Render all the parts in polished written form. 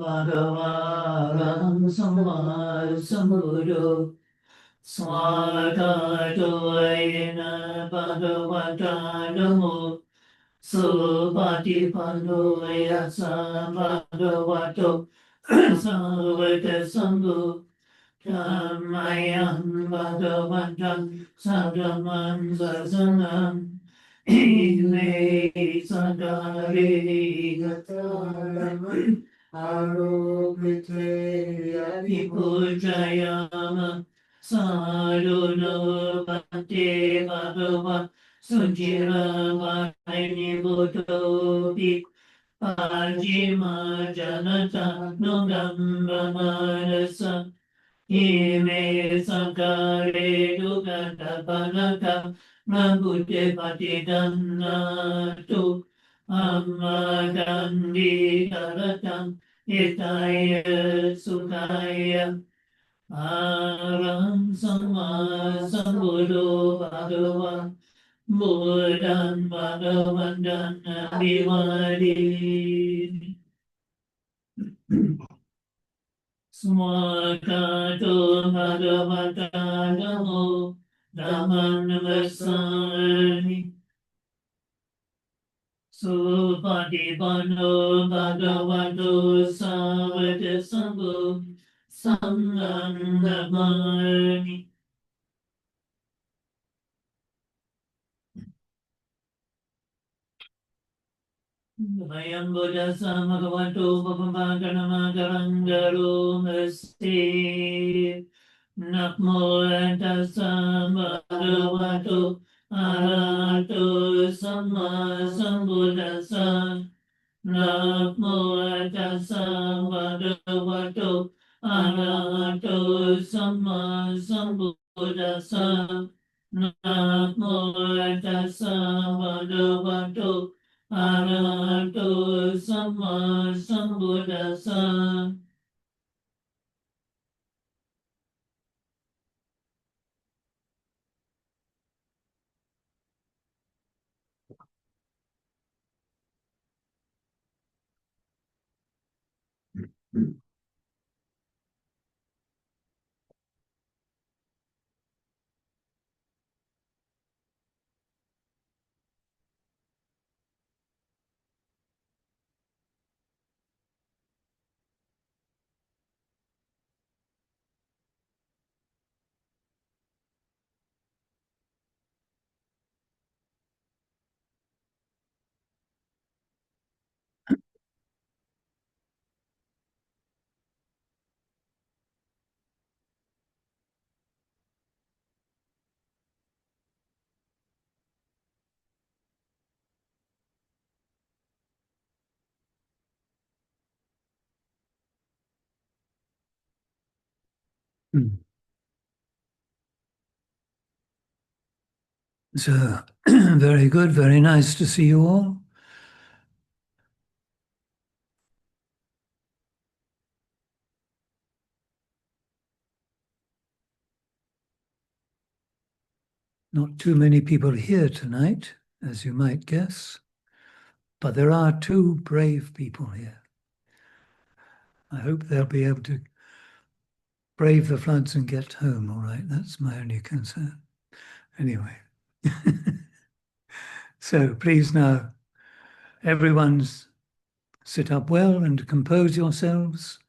Bhagavaram Samma Sambuddho Swakatoyena Bhagavata Namo Supatipanno Yasa Bhagavato Savaka Sangho Dhammayam Bhagavatam Sadhamam Sasanam Ime Sadare Gataram Arupite Vipujayama Sadhuno Bhante Bhagava Sujira Vaini Buddhopi Pajima Janata Nugam Manasa Ime Sankare Dugata Panaka Nagute Patidanatu Amma Gandhi Karatam Itaya Sukaya Aram Sama Sambuddho Bhagava Buddhan Bhagavantan Abhivadi Swakato Bhagavata Namo Dhamman Vasani Supatipanno Bhagavato Savaka Sangho Sangham Namami Vayam Buddhasa Bhagavato Bhagavatanamagarangaru Masti Namo Tassa Bhagavato Arahato Samma Sambuddhassa Namo Tassa Bhagavato Arahato Samma Sambuddhassa Namo Tassa Bhagavato Arahato Samma Sambuddhassa So, very good, very nice to see you all. Not too many people here tonight, as you might guess, but there are two brave people here. I hope they'll be able to brave the floods and get home all right. That's my only concern. Anyway, so please now, everyone's sit up well and compose yourselves.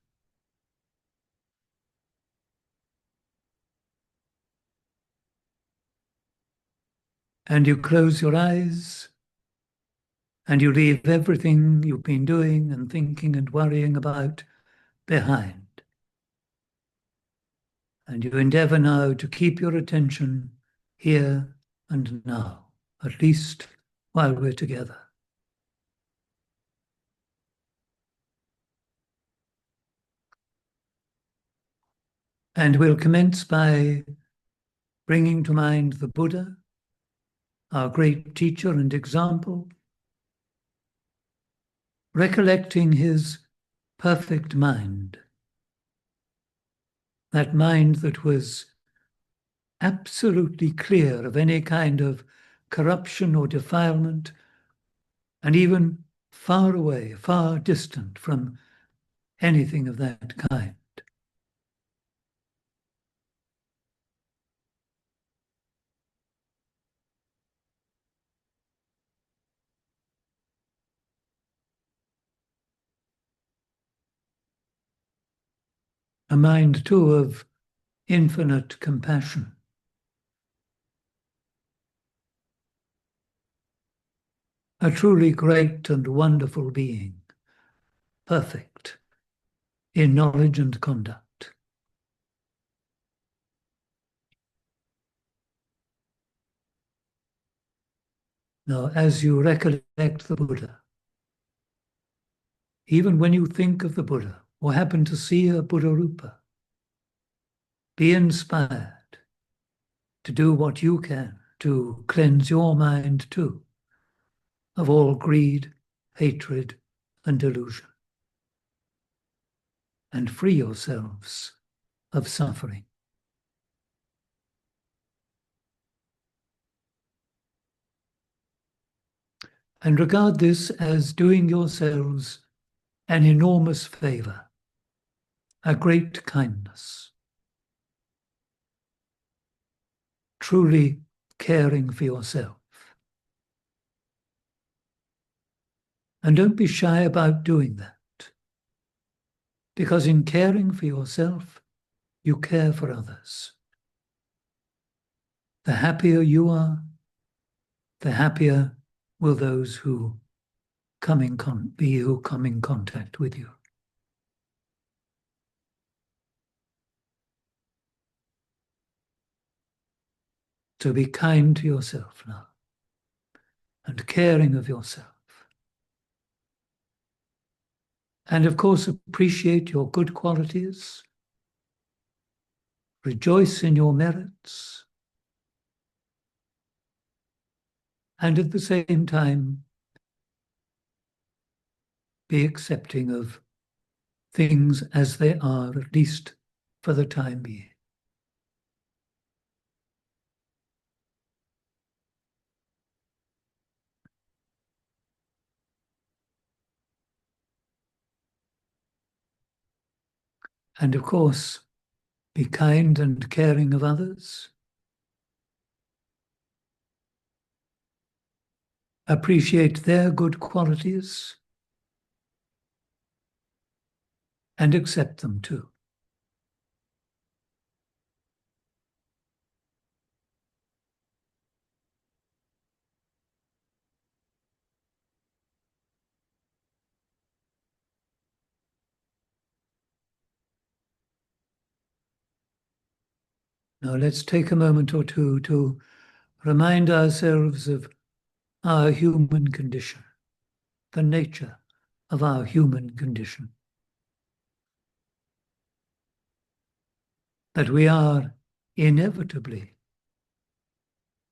And you close your eyes and you leave everything you've been doing and thinking and worrying about behind. And you endeavor now to keep your attention here and now, at least while we're together. And we'll commence by bringing to mind the Buddha, our great teacher and example, recollecting his perfect mind, that mind that was absolutely clear of any kind of corruption or defilement, and even far away, far distant from anything of that kind. A mind, too, of infinite compassion. A truly great and wonderful being, perfect in knowledge and conduct. Now, as you recollect the Buddha, even when you think of the Buddha or happen to see a Buddha Rupa, be inspired to do what you can to cleanse your mind too of all greed, hatred, and delusion, and free yourselves of suffering. And regard this as doing yourselves an enormous favor, a great kindness, truly caring for yourself. And don't be shy about doing that, because in caring for yourself, you care for others. The happier you are, the happier will those who come in contact with you. So be kind to yourself now and caring of yourself. And of course, appreciate your good qualities, rejoice in your merits, and at the same time, be accepting of things as they are, at least for the time being. And of course, be kind and caring of others. Appreciate their good qualities and accept them too. Now let's take a moment or two to remind ourselves of our human condition, the nature of our human condition. That we are inevitably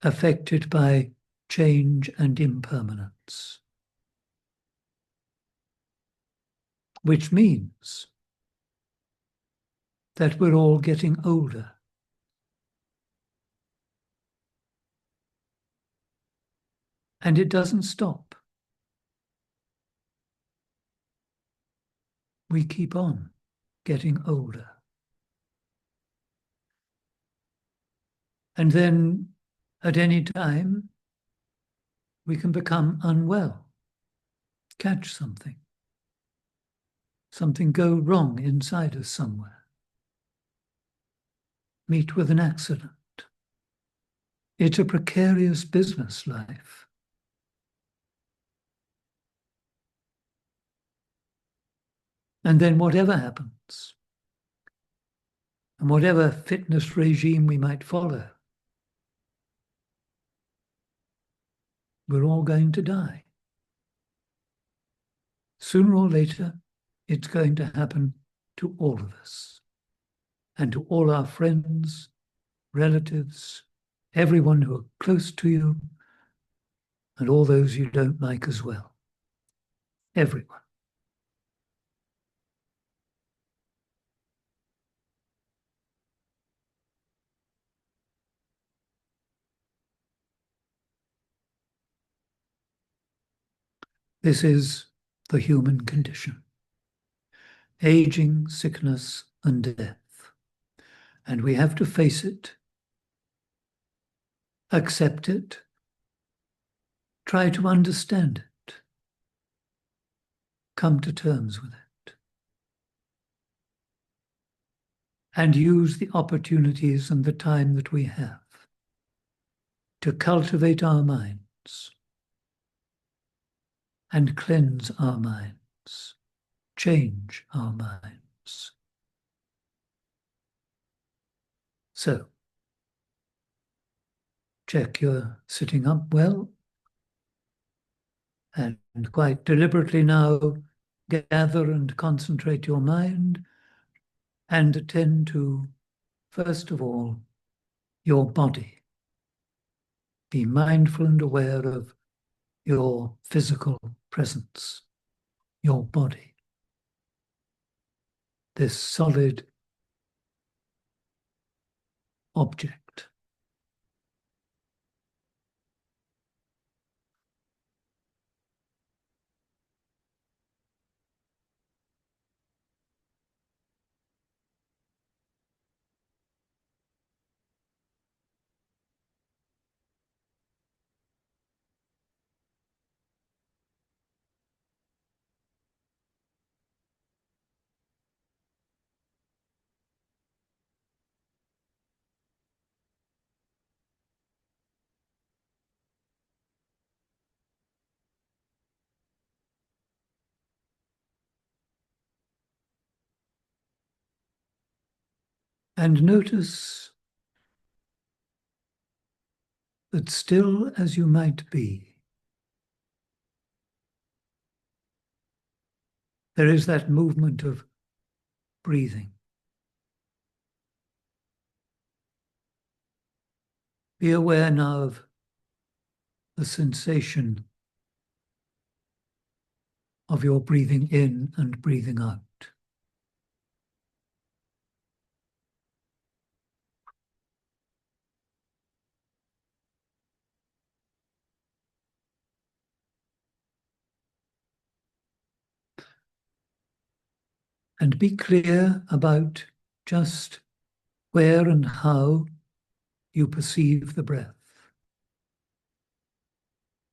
affected by change and impermanence, which means that we're all getting older. And it doesn't stop. We keep on getting older. And then at any time, we can become unwell, catch something go wrong inside us somewhere, meet with an accident. It's a precarious business life. And then whatever happens, and whatever fitness regime we might follow, we're all going to die. Sooner or later, it's going to happen to all of us, and to all our friends, relatives, everyone who are close to you, and all those you don't like as well. Everyone. This is the human condition. aging, sickness, and death. And we have to face it, accept it, try to understand it, come to terms with it, and use the opportunities and the time that we have to cultivate our minds and cleanse our minds, change our minds. So, check you're sitting up well, and quite deliberately now gather and concentrate your mind and attend to, first of all, your body. Be mindful and aware of your physical presence, your body, this solid object. And notice that still as you might be, there is that movement of breathing. Be aware now of the sensation of your breathing in and breathing out. And be clear about just where and how you perceive the breath,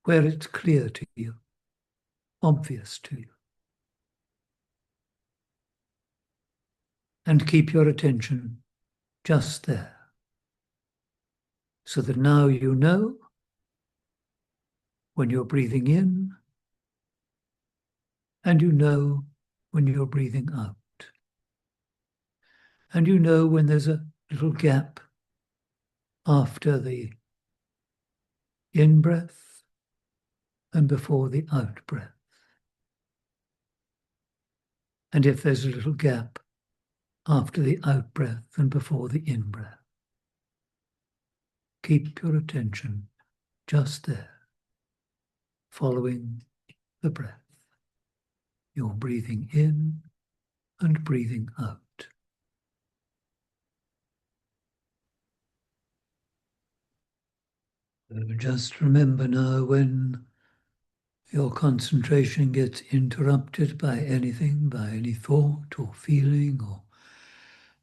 where it's clear to you, obvious to you. And keep your attention just there, so that now you know when you're breathing in, and you know when you're breathing out. And you know when there's a little gap after the in-breath and before the out-breath. And if there's a little gap after the out-breath and before the in-breath. Keep your attention just there, following the breath. You're breathing in and breathing out. Just remember now, when your concentration gets interrupted by anything, by any thought or feeling or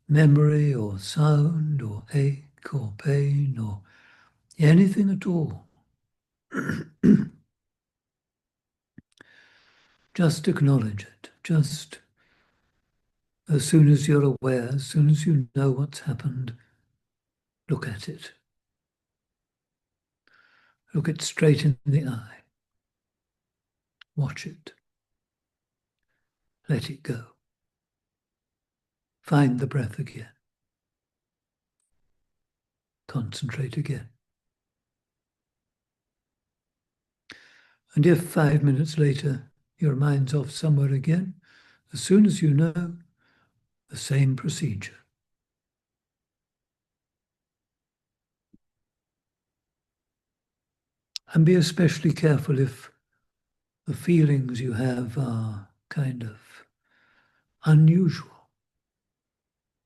memory or sound or ache or pain or anything at all, just acknowledge it. Just as soon as you're aware, as soon as you know what's happened, look at it. Look it straight in the eye. Watch it. Let it go. Find the breath again. Concentrate again. And if 5 minutes later your mind's off somewhere again, as soon as you know, the same procedure. And be especially careful if the feelings you have are kind of unusual,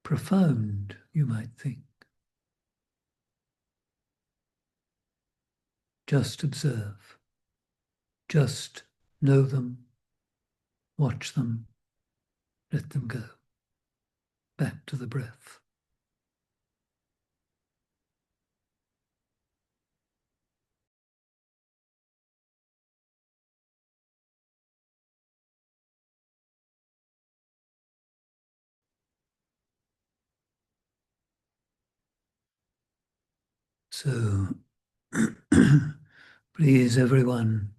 profound, you might think. Just observe. Just know them, watch them, let them go back to the breath. So please, everyone,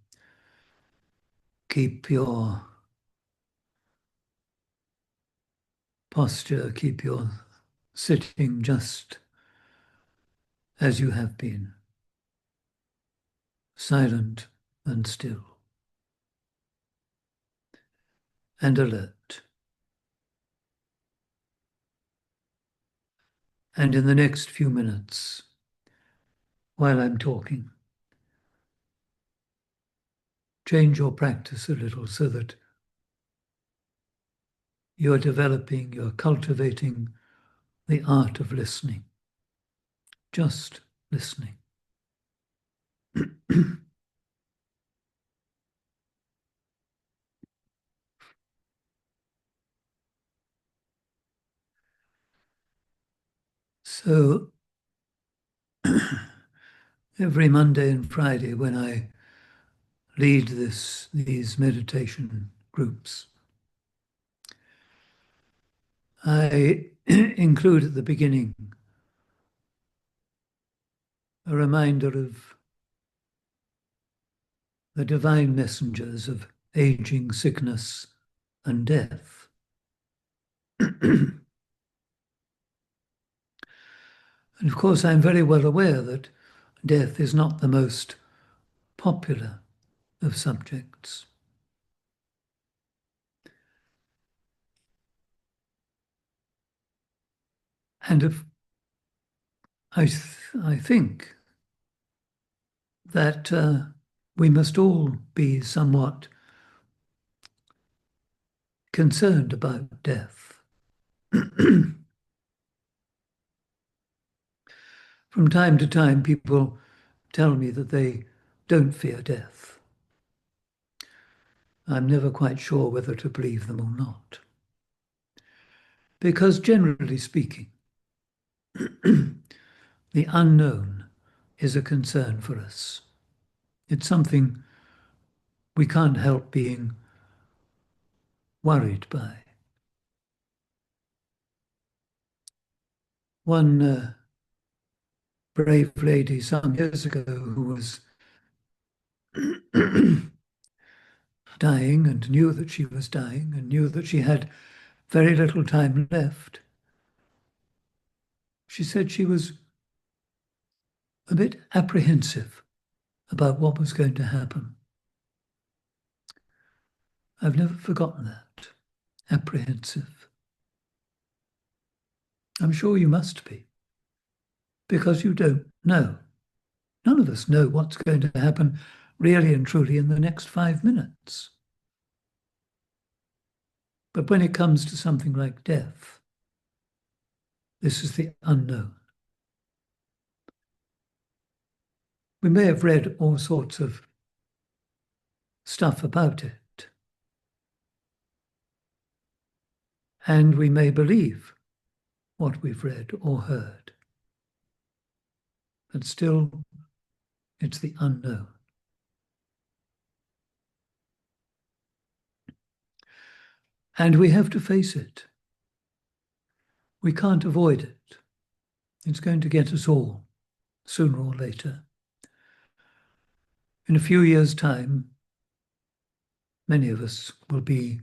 keep your posture, keep your sitting just as you have been, silent and still, and alert. And in the next few minutes, while I'm talking, change your practice a little so that you're developing, you're cultivating the art of listening, just listening. So every Monday and Friday when I lead these meditation groups, I include at the beginning a reminder of the divine messengers of aging, sickness, and death. And of course, I'm very well aware that death is not the most popular of subjects. And if I think that we must all be somewhat concerned about death. From time to time, people tell me that they don't fear death. I'm never quite sure whether to believe them or not. Because generally speaking, the unknown is a concern for us. It's something we can't help being worried by. One brave lady some years ago who was dying and knew that she was dying and knew that she had very little time left. She said she was a bit apprehensive about what was going to happen. I've never forgotten that. Apprehensive. I'm sure you must be, because you don't know. None of us know what's going to happen really and truly in the next 5 minutes. But when it comes to something like death, this is the unknown. We may have read all sorts of stuff about it, and we may believe what we've read or heard, but still, it's the unknown. And we have to face it. We can't avoid it. It's going to get us all, sooner or later. In a few years' time, many of us will be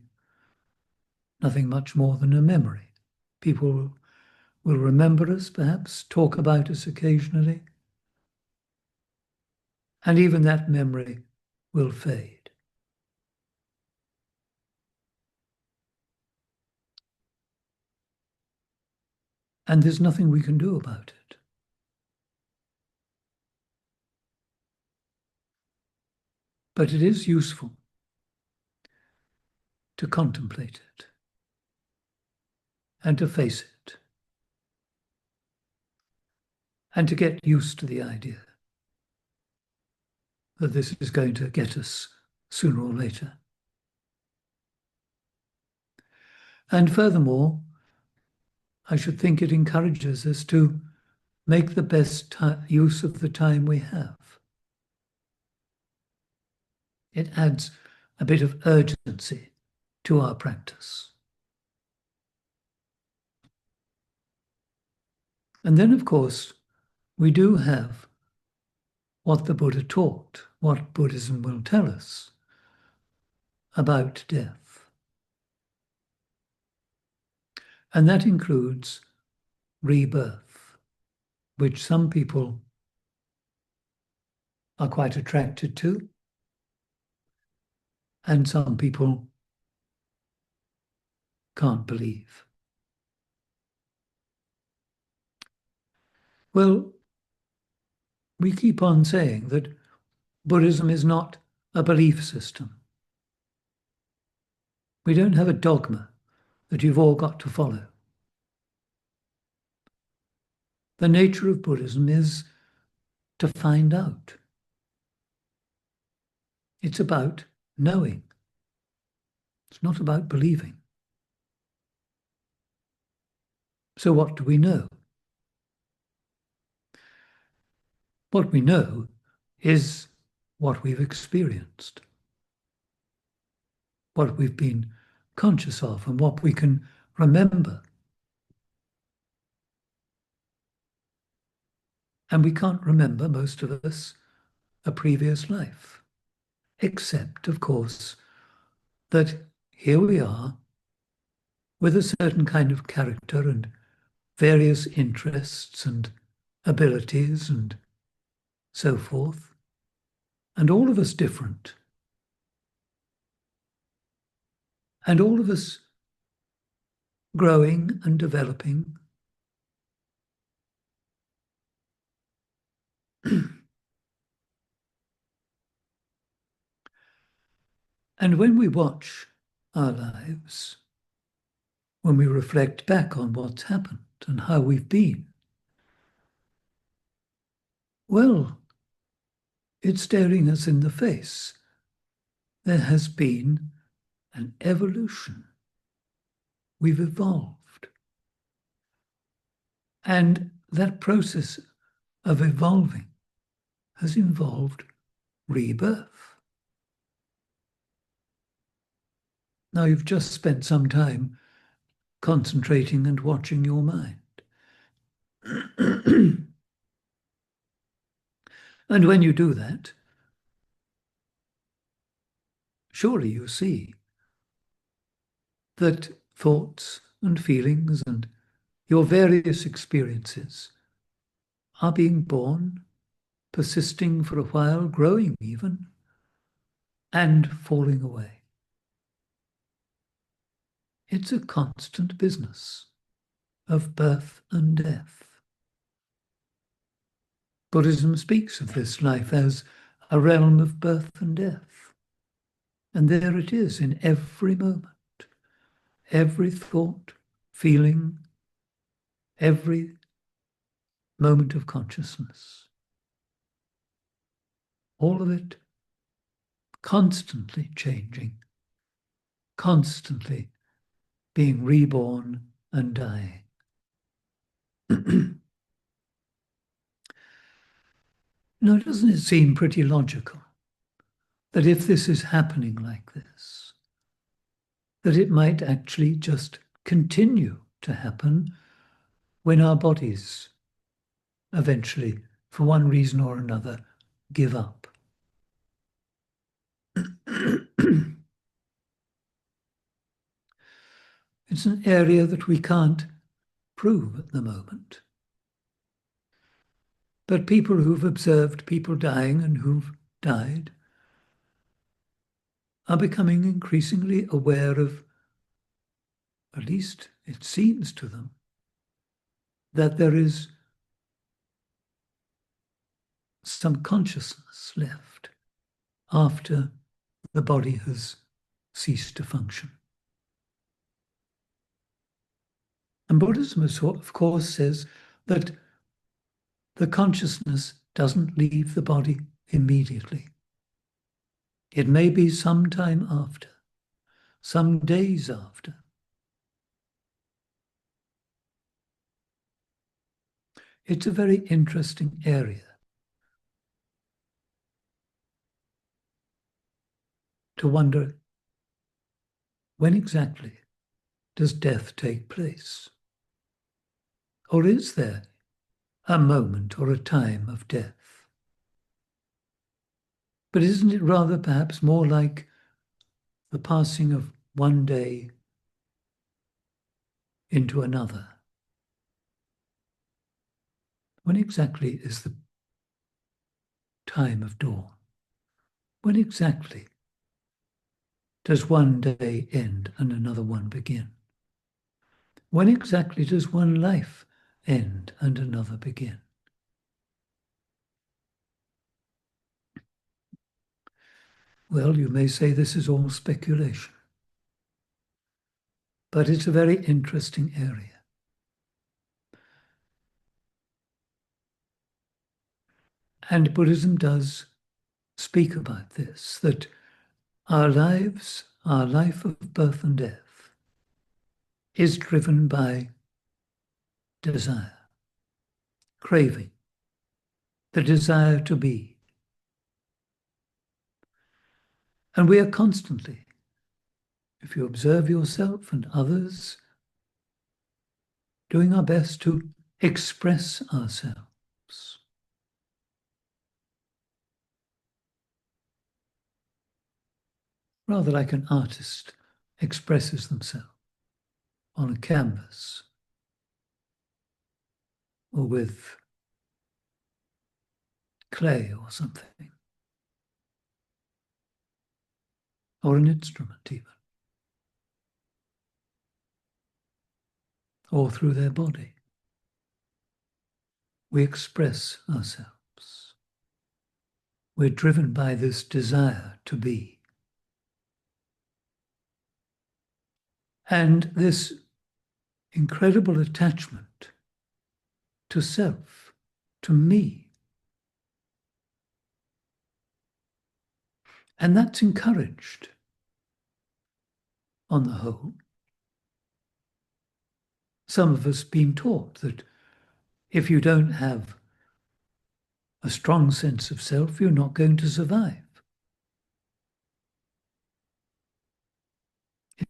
nothing much more than a memory. People will remember us, perhaps, talk about us occasionally, and even that memory will fade. And there's nothing we can do about it. But it is useful to contemplate it and to face it and to get used to the idea that this is going to get us sooner or later. And furthermore, I should think it encourages us to make the best use of the time we have. It adds a bit of urgency to our practice. And then, of course, we do have what the Buddha taught, what Buddhism will tell us about death. And that includes rebirth, which some people are quite attracted to, and some people can't believe. Well, we keep on saying that Buddhism is not a belief system. We don't have a dogma that you've all got to follow. The nature of Buddhism is to find out. It's about knowing. It's not about believing. So what do we know? What we know is what we've experienced, what we've been conscious of, and what we can remember. And we can't remember, most of us, a previous life, except, of course, that here we are with a certain kind of character and various interests and abilities and so forth, and all of us different. And all of us growing and developing. And when we watch our lives, when we reflect back on what's happened and how we've been, well, it's staring us in the face. There has been an evolution. We've evolved. And that process of evolving has involved rebirth. Now, you've just spent some time concentrating and watching your mind. And when you do that, surely you see that thoughts and feelings and your various experiences are being born, persisting for a while, growing even, and falling away. It's a constant business of birth and death. Buddhism speaks of this life as a realm of birth and death. And there it is in every moment, every thought, feeling, every moment of consciousness. All of it constantly changing, constantly being reborn and dying. Now, doesn't it seem pretty logical that if this is happening like this, that it might actually just continue to happen when our bodies eventually, for one reason or another, give up? It's an area that we can't prove at the moment. But people who've observed people dying and who've died are becoming increasingly aware of, at least it seems to them, that there is some consciousness left after the body has ceased to function. And Buddhism, of course, says that the consciousness doesn't leave the body immediately. It may be some time after, some days after, It's a very interesting area to wonder, when exactly does death take place? Or is there a moment or a time of death? But isn't it rather perhaps more like the passing of one day into another? When exactly is the time of dawn? When exactly does one day end and another one begin? When exactly does one life end and another begin? Well, you may say this is all speculation, but it's a very interesting area. And Buddhism does speak about this, that our lives, our life of birth and death, is driven by desire, craving, the desire to be. And we are constantly, if you observe yourself and others, doing our best to express ourselves. Rather like an artist expresses themselves on a canvas or with clay or something, or an instrument even, or through their body. We express ourselves. We're driven by this desire to be. And this incredible attachment to self, to me. And that's encouraged on the whole. Some of us been taught that if you don't have a strong sense of self, you're not going to survive.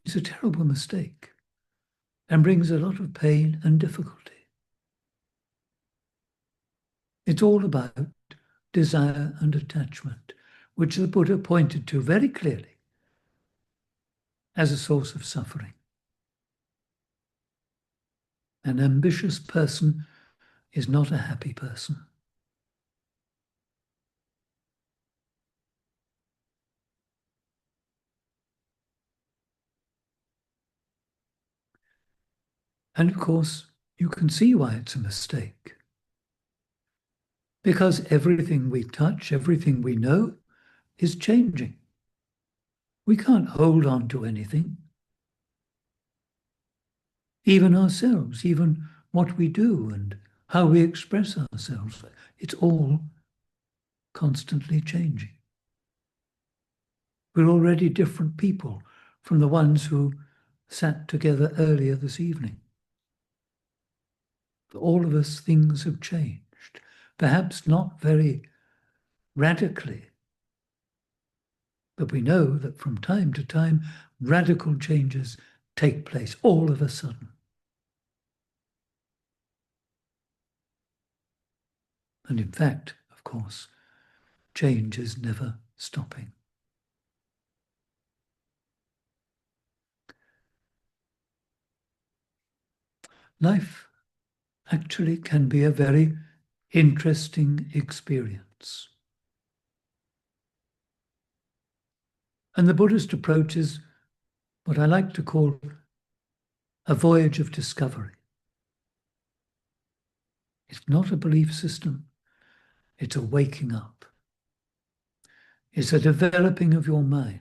It's a terrible mistake and brings a lot of pain and difficulty. It's all about desire and attachment, which the Buddha pointed to very clearly as a source of suffering. An ambitious person is not a happy person. And of course, you can see why it's a mistake. Because everything we touch, everything we know, is changing. We can't hold on to anything. Even ourselves, even what we do and how we express ourselves, it's all constantly changing. We're already different people from the ones who sat together earlier this evening. For all of us, things have changed, perhaps not very radically, but we know that from time to time, radical changes take place all of a sudden. And in fact, of course, change is never stopping. Life actually can be a very interesting experience. And the Buddhist approach is what I like to call a voyage of discovery. It's not a belief system, it's a waking up. It's a developing of your mind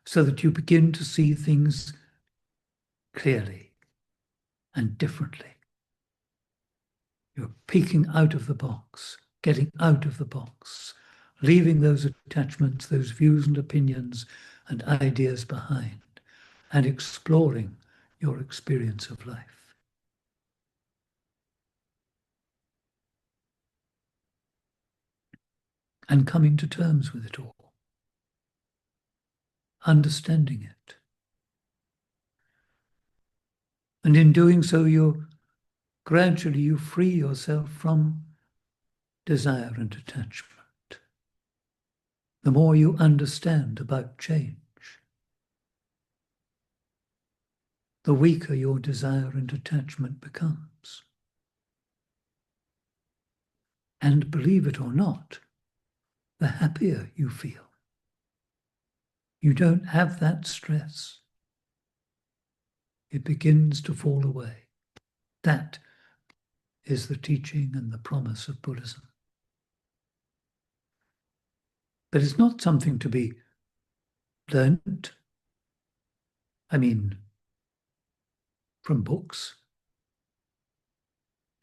so that you begin to see things clearly and differently. You're peeking out of the box, getting out of the box, leaving those attachments, those views and opinions and ideas behind, and exploring your experience of life. and coming to terms with it all, understanding it. And in doing so, gradually you free yourself from desire and attachment. The more you understand about change, the weaker your desire and attachment becomes. And believe it or not, the happier you feel. You don't have that stress. It begins to fall away. That is the teaching and the promise of Buddhism. But it's not something to be learnt, from books.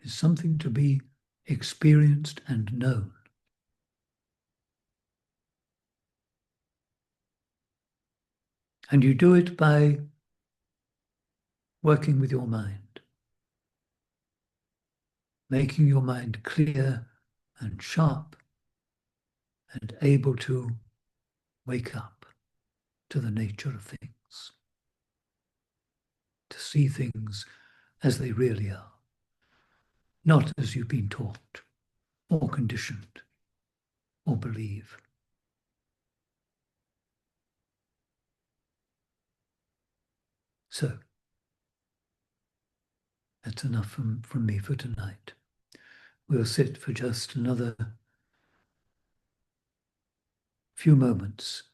It's something to be experienced and known. And you do it by working with your mind, making your mind clear and sharp and able to wake up to the nature of things, to see things as they really are, not as you've been taught or conditioned or believe. So, that's enough from me for tonight. We'll sit for just another few moments.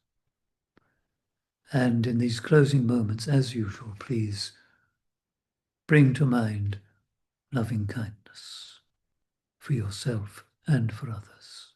And in these closing moments, as usual, please bring to mind loving kindness for yourself and for others.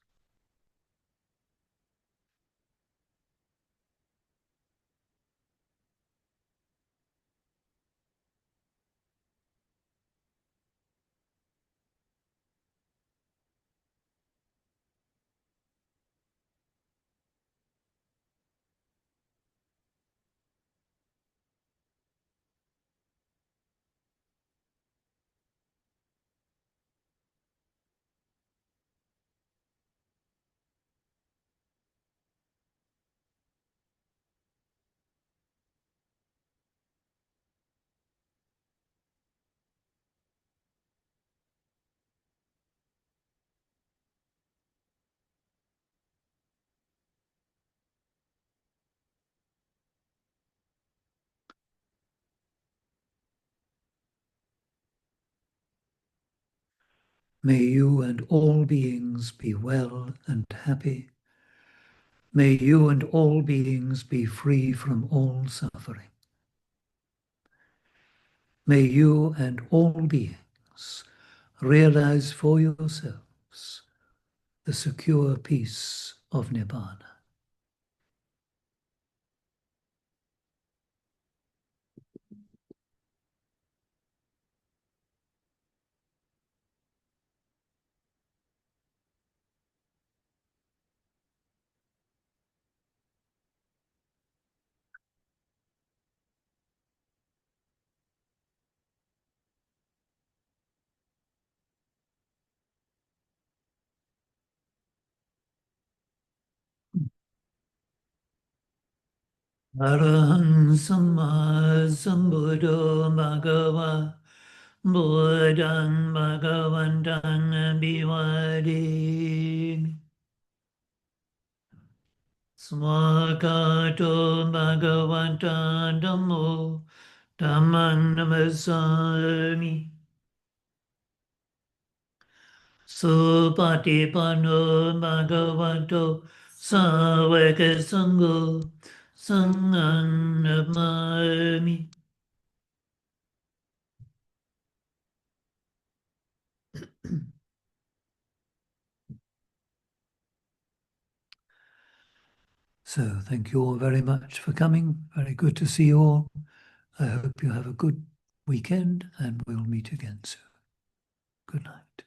May you and all beings be well and happy. May you and all beings be free from all suffering. May you and all beings realize for yourselves the secure peace of Nibbana. Arahang Samma Sambuddho Bhagava Buddhang Bhagavantang Abhivademi. Swakato Bhagavata Dhammo Dhammang Namasami. Supatipanno Bhagavato Sāvaka Sangho Sanghang Namami. So thank you all very much for coming. Very good to see you all. I hope you have a good weekend and we'll meet again soon. Good night.